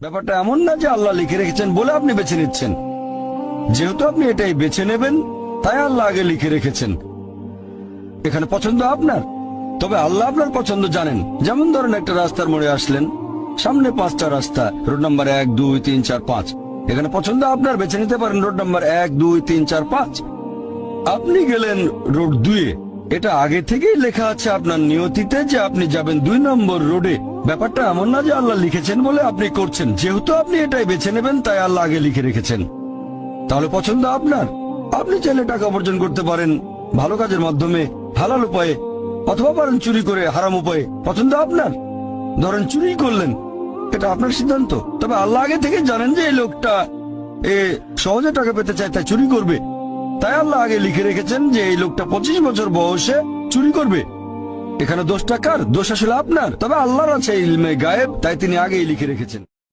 ব্যাপারটা এমন না যে আল্লাহ লিখে রেখেছেন বলে আপনি বেছে নিচ্ছেন। যেহেতু আপনি এটাই বেছে নেবেন, তাই আল্লাহ আগে লিখে রেখেছেন। এখানে পছন্দ আপনার, তবে আল্লাহ আপনার পছন্দ জানেন। যেমন ধরেন একটা রাস্তার মোড়ে আসলেন, সামনে 5টা রাস্তা, রোড নাম্বার 1, 2, 3, 4, 5। এখানে পছন্দ আপনার, বেছে নিতে পারেন রোড নাম্বার 1, 2, 3, 4, 5। আপনি গেলেন রোড 2-এ। এটা আগে থেকেই লেখা আছে আপনার নিয়তিতে যে আপনি যাবেন 2 নম্বর রোডে। ব্যাপারটা এমন না যে আল্লাহ লিখেছেন বলে আপনি করছেন। যেহেতু আপনি এটাই বেছে নেবেন, তাই আল্লাহ আগে লিখে রেখেছেন। তাহলে পছন্দ আপনার। আপনি চাইলে টাকা উপার্জন করতে পারেন ভালো কাজের মাধ্যমে, হালাল উপায়ে, অথবা পারেন চুরি করে হারাম উপায়ে। পছন্দ আপনার। ধরেন চুরি করলেন, এটা আপনার সিদ্ধান্ত। তবে আল্লাহ আগে থেকে জানেন যে এই লোকটা সহজে টাকা পেতে চায়, তাই চুরি করবে। তাই আল্লাহ আগে লিখে রেখেছেন যে এই লোকটা 25 বছর বয়সে চুরি করবে। এখানে দোষটা কার? দোষ আসলে আপনার। তবে আল্লাহর আছে ইলমে গায়েব, তাই তিনি আগেই লিখে রেখেছেন।